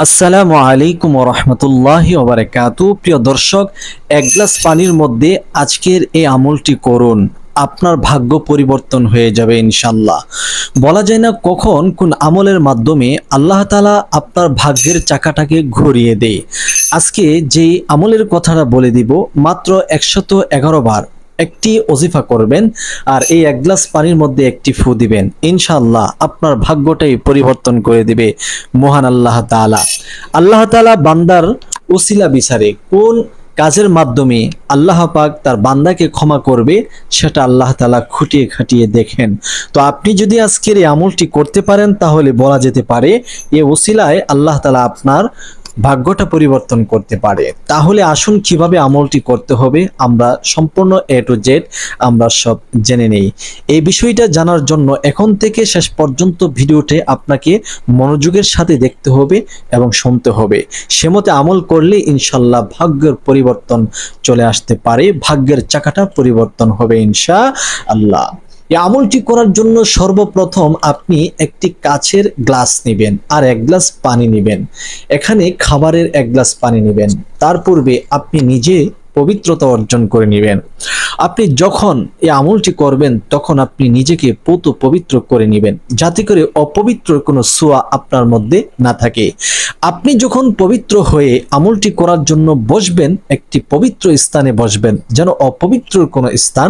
আসসালামু আলাইকুম ওয়া রাহমাতুল্লাহি ওয়া বারাকাতুহু। প্রিয় দর্শক, এক গ্লাস পানির মধ্যে আজকের এই আমলটি করুন, আপনার ভাগ্য পরিবর্তন হয়ে যাবে ইনশাআল্লাহ। বলা যায় না কখন কোন আমলের মাধ্যমে আল্লাহ তাআলা আপনার ভাগ্যের চাকাটাকে ঘুরিয়ে দেয়। আজকে যে আমলের কথাটা বলে দিব, মাত্র 111 বার একটি ওজিফা করবেন আর এই এক গ্লাস পানির মধ্যে একটি ফু দিবেন, ইনশাআল্লাহ আপনার ভাগ্যটাই পরিবর্তন করে দিবে মহান আল্লাহ তাআলা। আল্লাহ তাআলা বান্দার ওসিলা বিচারে কোন কাজের মাধ্যমে আল্লাহ পাক তার বান্দাকে ক্ষমা করবে সেটা আল্লাহ তাআলা খুঁটিয়ে খাটিয়ে দেখেন। তো আপনি যদি আজকের এই আমলটি করতে পারেন তাহলে বলা যেতে পারে এই ওসিলায় আল্লাহ তাআলা আপনার ভাগ্যটা পরিবর্তন করতে পারে। তাহলে আসুন কিভাবে আমলটি করতে হবে আমরা সম্পূর্ণ A to Z আমরা সব জেনে নেই। এই বিষয়টা জানার জন্য এখন থেকে শেষ পর্যন্ত ভিডিওতে আপনাকে মনোযোগের সাথে দেখতে হবে এবং শুনতে হবে। সেমতে আমল করলে ইনশাআল্লাহ ভাগ্যের পরিবর্তন চলে আসতে পারে, ভাগ্যের চাকাটা পরিবর্তন হবে ইনশাআল্লাহ। এই আমলটি করার জন্য সর্বপ্রথম আপনি একটি কাচের গ্লাস নেবেন আর এক গ্লাস পানি নেবেন। এখানে খাবারের এক গ্লাস পানি নেবেন। তার পূর্বে আপনি নিজে পবিত্রতা অর্জন করে নেবেন। আপনি যখন এই আমলটি করবেন তখন আপনি নিজেকে পবিত্র করে নেবেন, যাতে করে অপবিত্র কোনো ছোঁয়া আপনার মধ্যে না থাকে। আপনি যখন পবিত্র হয়ে আমলটি করার জন্য বসবেন, একটি পবিত্র স্থানে বসবেন, যেন অপবিত্র কোনো স্থান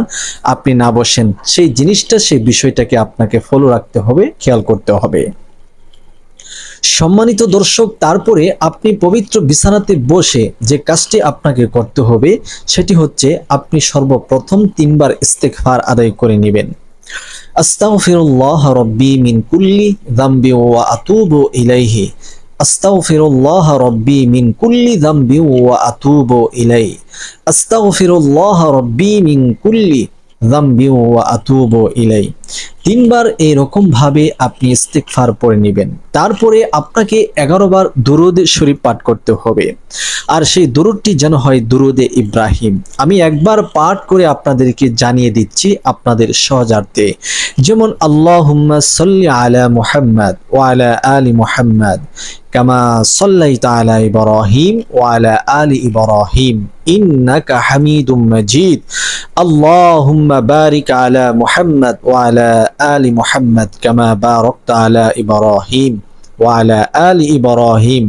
আপনি না বসেন। সেই জিনিসটা, সেই বিষয়টাকে আপনাকে ফলো রাখতে হবে, খেয়াল করতে হবে। সম্মানিত দর্শক, তারপরে আপনি পবিত্র বিছানাতে বসে যে কাজটি আপনাকে করতে হবে সেটি হচ্ছে আপনি সর্বপ্রথম 3 বার ইস্তেগফার আদায় করে নেবেন। আস্তাগফিরুল্লাহ রাব্বি মিন কুল্লি যামবি ওয়া আতুবু ইলাইহি। আস্তাগফিরুল্লাহ রাব্বি মিন কুল্লি যামবি ওয়া আতুবু ইলাইহি। আস্তাগফিরুল্লাহ রাব্বি মিন কুল্লি যামবি ওয়া আতুবু ইলাইহি। 3 বার এরকম ভাবে আপনি ইস্তিগফার পড়ে নেবেন। তারপরে আপনাকে 11 বার দুরূদ শরীফ পাঠ করতে হবে, আর সেই দুরূদটি যেন হয় দুরূদে ইব্রাহিম। আমি একবার পাঠ করে আপনাদেরকে জানিয়ে দিচ্ছি আপনাদের সহজার্থে। যেমন আল্লাহুম্মা সাল্লি আলা মুহাম্মাদ ওয়া আলা আলি মুহাম্মাদ কামা সাল্লাইতা আলা ইব্রাহিম ওয়া আলা আলি ইব্রাহিম ইন্নাকা হামিদুম মাজিদ। আল্লাহুম্মা বারিক আলা মুহাম্মাদ ওয়া আলা আলি মুহাম্মাদ কামা বারাকতা আলা ইব্রাহিম ওয়া আলা আলি ইব্রাহিম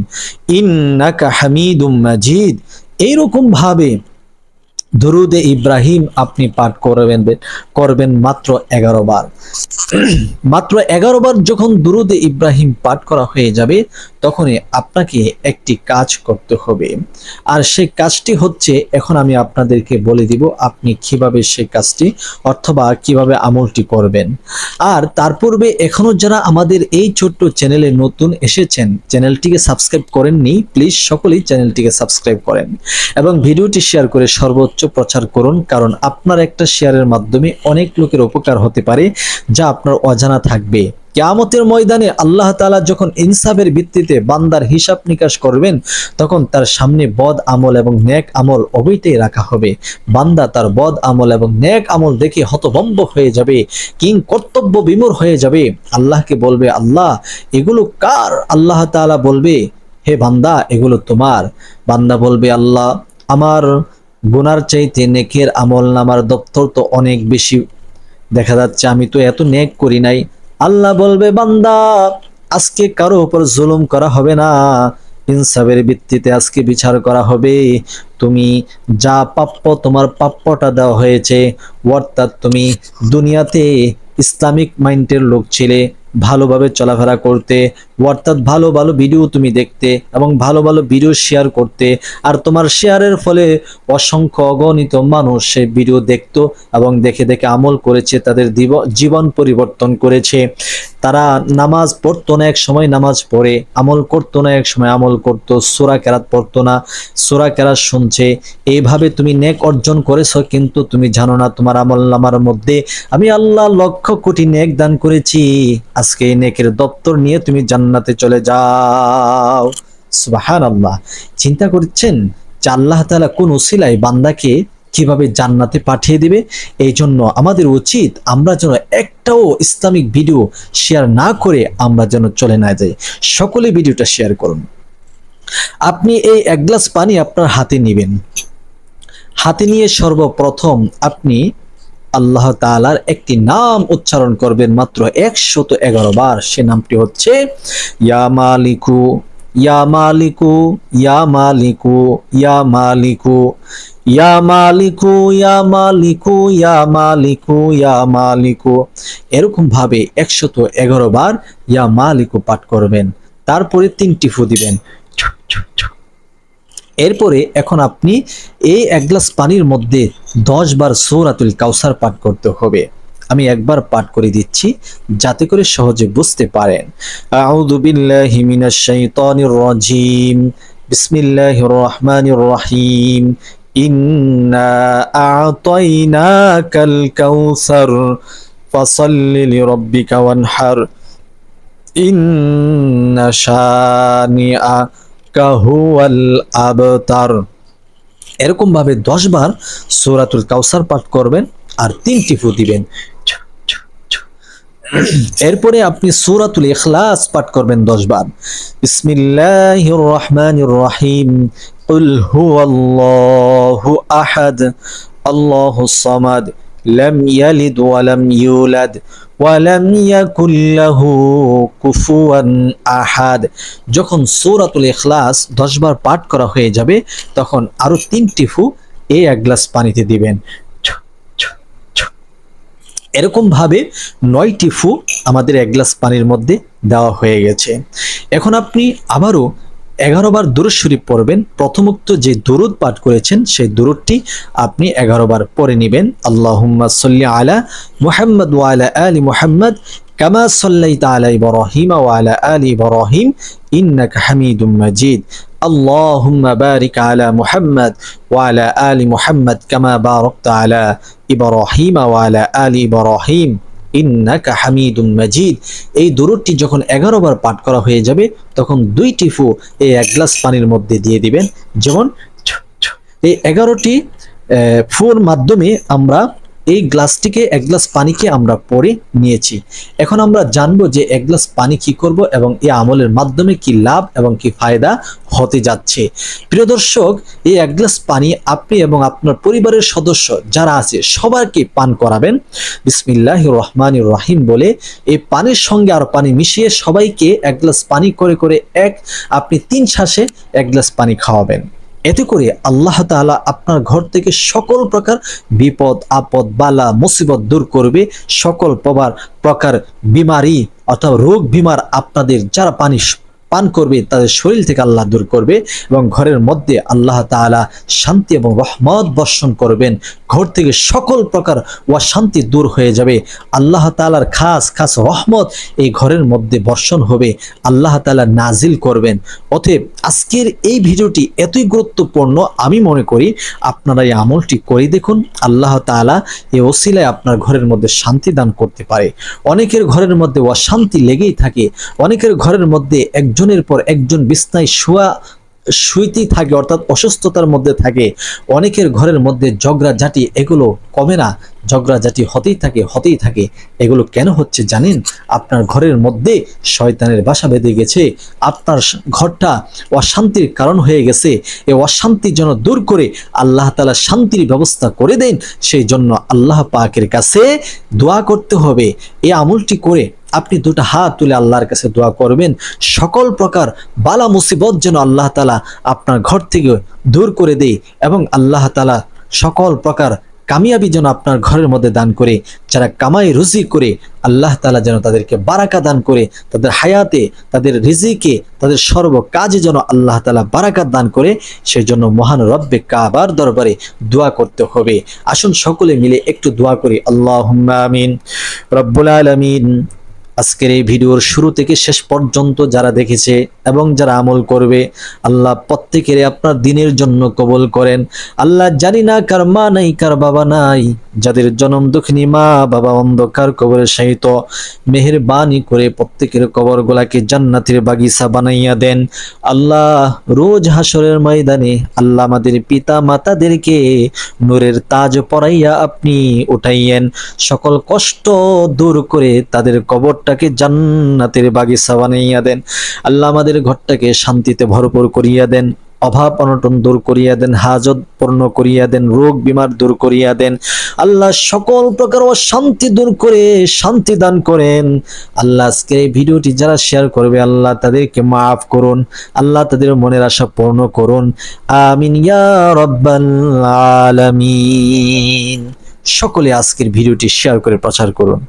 ইন্নাকা হামিদুম মাজিদ। এইরকম ভাবে দুরূদে ইব্রাহিম আপনি পাঠ করবেন মাত্র 11 বার। মাত্র 11 বার যখন দুরূদে ইব্রাহিম পাঠ করা হয়ে যাবে তখনই আপনাকে একটি কাজ করতে হবে, আর সেই কাজটি হচ্ছে, এখন আমি আপনাদেরকে বলে দিব আপনি কিভাবে সেই কাজটি অথবা কিভাবে আমলটি করবেন। আর তার পূর্বে এখনো যারা আমাদের এই ছোট্ট চ্যানেলে নতুন এসেছেন, চ্যানেলটিকে সাবস্ক্রাইব করেননি, প্লিজ সকলেই চ্যানেলটিকে সাবস্ক্রাইব করেন এবং ভিডিওটি শেয়ার করে সর্বোচ্চ প্রচার করুন, কারণ আপনার একটা শেয়ারের মাধ্যমে অনেক লোকের উপকার হতে পারে যা আপনার অজানা থাকবে। কিয়ামতের ময়দানে আল্লাহ তাআলা যখন ইনসাফের ভিত্তিতে বান্দার হিসাব নিকাশ করবেন তখন তার সামনে বদ আমল এবং নেক আমল উভয়টাই রাখা হবে। বান্দা তার বদ আমল এবং নেক আমল দেখে হতভম্ব হয়ে যাবে, কিং কর্তব্য বিমূঢ় হয়ে যাবে। আল্লাহকে বলবে, আল্লাহ এগুলো কার? আল্লাহ তাআলা বলবে, হে বান্দা এগুলো তোমার। বান্দা বলবে, আল্লাহ আমার গুনার চাইতে নেকের আমল নামার দপ্তর তো অনেক বেশি, দেখা যাচ্ছে আমি তো এত নেক করি নাই। আল্লাহ বলবে, বান্দা আজকে কারো উপর জুলুম করা হবে না, ইনসাফের ভিত্তিতে আজকে বিচার করা হবে। তুমি যা প্রাপ্য তোমার প্রাপ্যটা দেওয়া হয়েছে, অর্থাৎ তুমি দুনিয়াতে ইসলামিক মাইন্ডের লোক ছিলে, ভালোভাবে চলাফেরা করতে, অর্থাৎ ভালো ভালো ভিডিও তুমি দেখতে এবং ভালো ভালো ভিডিও শেয়ার করতে, আর তোমার শেয়ারের ফলে অসংখ্য অগণিত মানুষ সেই ভিডিও দেখতো এবং দেখে দেখে আমল করেছে, তাদের জীবন পরিবর্তন করেছে। তারা নামাজ পড়তো না, এক সময় নামাজ পড়ে, আমল করতো না, এক সময় আমল করতো, সূরা কেরাত পড়তো না, সূরা কেরাত শুনছে। এইভাবে তুমি নেক অর্জন করেছো, কিন্তু তুমি জানো না তোমার আমলনামার মধ্যে আমি আল্লাহ লক্ষ কোটি নেক দান করেছি। আজকে এই নেকের দপ্তর নিয়ে তুমি জান্নাতে চলে যাও। সুবহানাল্লাহ। চিন্তা করছেন যে আল্লাহ তাআলা কোন উসিলায় বান্দাকে কিভাবে জান্নাতে পাঠিয়ে দিবে? এই জন্য আমাদের উচিত আমরা যেন একটাও ইসলামিক ভিডিও শেয়ার না করে আমরা যেন চলে না যাই। সকলে ভিডিওটা শেয়ার করুন। আপনি এই 1 গ্লাস পানি আপনার হাতে নেবেন। হাতে নিয়ে সর্বপ্রথম আপনি আল্লাহ তাআলার একটি নাম উচ্চারণ করবেন মাত্র 111 বার। সে নামটি হচ্ছে ইয়া মালিকু, ইয়া মালিকু, ইয়া মালিকু, ইয়া মালিকু, ইয়া মালিকু, ইয়া মালিকু, ইয়া মালিকু, ইয়া মালিকু। এরকম ভাবে 111 বার ইয়া মালিকু পাঠ করবেন। তারপরে 3টি ফু দিবেন। এরপরে এখন আপনি এই 1 গ্লাস পানির মধ্যে 10 বার সূরাতুল কাউসার পাঠ করতে হবে। আমি একবার পাঠ করে দিচ্ছি যাতে করে সহজে বুঝতে পারেন। আউযু বিল্লাহি মিনাশ শাইতানির রাজিম। বিসমিল্লাহির রহমানির রহিম। ইন্না আ'তাইনাকাল কাউসার ফাসাল্লি লিরাব্বিকা ওয়ানহার ইন্না শানিআ কাহুয়াল আবতার। এরকম ভাবে 10 বার সূরাতুল কাউসার পাঠ করবেন আর 3টি ফু দিবেন। এরপরে আপনি সূরাতুল ইখলাস পাঠ করবেন 10 বার। বিসমিল্লাহির রহমানির রহিম। কুল হুয়াল্লাহু আহাদ আল্লাহুস সামাদ লাম ইয়ালিদ ওয়া লাম ইউলাদ ওয়ালাম ইয়াকুল লাহু কুফুয়ান আহাদ। যখন সূরাতুল ইখলাস 10 বার পাঠ করা হয়ে যাবে তখন আরো 3টি ফু এই 1 গ্লাস পানিতে দিবেন। এরকম ভাবে 9টি ফু আমাদের 1 গ্লাস পানির মধ্যে দেওয়া হয়ে গেছে। এখন আপনি আবারও 11 বার দুরূদ শরীফ পড়বেন। প্রথমোক্ত যে দুরূদ পাঠ করেছেন সেই দুরূদটি আপনি 11 বার পড়ে নেবেন। আল্লাহুম্মা সাল্লি আলা মুহাম্মদ ওয়া আলা আলি মুহাম্মদ কামা সাল্লাইতা আলা ইব্রাহিম ওয়া আলা আলি ইব্রাহিম ইন্নাকা হামিদুম মাজিদ। আল্লাহুম্মা বারিক আলা মুহাম্মদ ওয়া আলা আলি মুহাম্মদ কামা বারাকতা আলা ইব্রাহিম ওয়া আলা আলি ইব্রাহিম ইন্নাকা হামিদুম মাজিদ। এই দুরূদটি যখন 11 বার পাঠ করা হয়ে যাবে তখন 2টি ফু এই 1 গ্লাস পানির মধ্যে দিয়ে দিবেন। যেমন এই 11টি ফুর মাধ্যমে আমরা এই গ্লাসটিকে 1 গ্লাস পানিকে আমরা পরে নিয়েছি। এখন আমরা জানবো যে 1 গ্লাস পানি কি করব এবং এই আমলের মাধ্যমে কি লাভ এবং কি ফায়দা হতে যাচ্ছে। প্রিয় দর্শক, এই 1 গ্লাস পানি আপনি এবং আপনার পরিবারের সদস্য যারা আছে সবাইকে পান করাবেন। বিসমিল্লাহির রহমানির রহিম বলে এই পানির সঙ্গে আর পানি মিশিয়ে সবাইকে 1 গ্লাস পানি করে করে আপনি 3 শ্বাসে 1 গ্লাস পানি খাওয়াবেন। এতে করে আল্লাহ তাআলা আপনার ঘর থেকে সকল প্রকার বিপদ আপদ বালা মুসিবত দূর করবে। সকল প্রকার বিমারি অথবা রোগ বিমার আপনাদের যারা পানি পান করবে তাদের শরীর থেকে আল্লাহ দূর করবে এবং ঘরের মধ্যে আল্লাহ তাআলা শান্তি এবং রহমত বর্ষণ করবেন। ঘর থেকে সকল প্রকার অশান্তি দূর হয়ে যাবে। আল্লাহ তাআলার খাস খাস রহমত এই ঘরের মধ্যে বর্ষণ হবে, আল্লাহ তাআলা নাজিল করবেন। অতএব আজকের এই ভিডিওটি এতই গুরুত্বপূর্ণ, আমি মনে করি আপনারা এই আমলটি করে দেখুন। আল্লাহ তাআলা এই ওসিলায় আপনার ঘরের মধ্যে শান্তি দান করতে পারে। অনেকের ঘরের মধ্যে অশান্তি লেগেই থাকে, অনেকের ঘরের মধ্যে একজনের পর একজন বিছনায় শুইতেই থাকে, অর্থাৎ অসুস্থতার মধ্যে থাকে। অনেকের ঘরের মধ্যে ঝগড়াঝাটি এগুলো কমে না, ঝগড়াঝাটি হতেই থাকে। এগুলো কেন হচ্ছে জানেন? আপনার ঘরের মধ্যে শয়তানের বাসা বেঁধে গেছে, আপনার ঘরটা অশান্তির কারণ হয়ে গেছে। এই অশান্তি যেন দূর করে আল্লাহ তাআলা শান্তির ব্যবস্থা করে দেন, সেই জন্য আল্লাহ পাকের কাছে দোয়া করতে হবে। এই আমলটি করে আপনি 2টা হাত তুলে আল্লাহর কাছে দোয়া করবেন, সকল প্রকার বালা মুসিবত যেন আল্লাহ তাআলা আপনার ঘর থেকে দূর করে দেয় এবং আল্লাহ তাআলা সকল প্রকার কামিয়াবি যেন আপনার ঘরের মধ্যে দান করে। যারা কামাই রুজি করে আল্লাহ তাআলা যেন তাদেরকে বারাকা দান করে, তাদের হায়াতে, তাদের রিজিকে, তাদের সর্ব কাজে যেন আল্লাহ তাআলা বারাকাত দান করে। সেই জন্য মহান রব্বে কাবার দরবারে দোয়া করতে হবে। আসুন সকলে মিলে একটু দোয়া করি। আল্লাহুম্মা আমিন। রব্বুল আলামিন, আজকের এই ভিডিওর শুরু থেকে শেষ পর্যন্ত যারা দেখেছে এবং যারা আমল করবে, আল্লাহ প্রত্যেকের আপনার দিনের জন্য কবুল করেন। আল্লাহ, জানি না কার মা নাই, কার বাবা নাই, যাদের জনম দুঃখিনী মা বাবা অন্ধকার কবরে শায়িত, মেহেরবানি করে প্রত্যেকের কবরগুলাকে জান্নাতের বাগিচা বানাইয়া দেন। আল্লাহ, রোজ হাসরের ময়দানে আল্লাহ আমাদের পিতা মাতাদেরকে নূরের তাজ পরাইয়া আপনি উঠাইয়েন, সকল কষ্ট দূর করে তাদের কবর ঘরটাকে জান্নাতের বাগিচা বানাইয়া দেন। আল্লাহ আমাদের ঘরটাকে শান্তিতে ভরপুর করিয়া দেন, অভাব অনটন দূর করিয়া দেন, হাজত পূর্ণ করিয়া দেন, রোগ বিমার দূর করিয়া দেন। আল্লাহ সকল প্রকার অশান্তি দূর করে শান্তি দান করেন। আল্লাহ আজকে এই ভিডিওটি যারা শেয়ার করবে আল্লাহ তাদেরকে মাফ করুন, আল্লাহ তাদের মনের আশা পূর্ণ করুন। আমিন ইয়া রাব্বাল আলামিন। সকলে আজকের ভিডিওটি শেয়ার করে প্রচার করুন।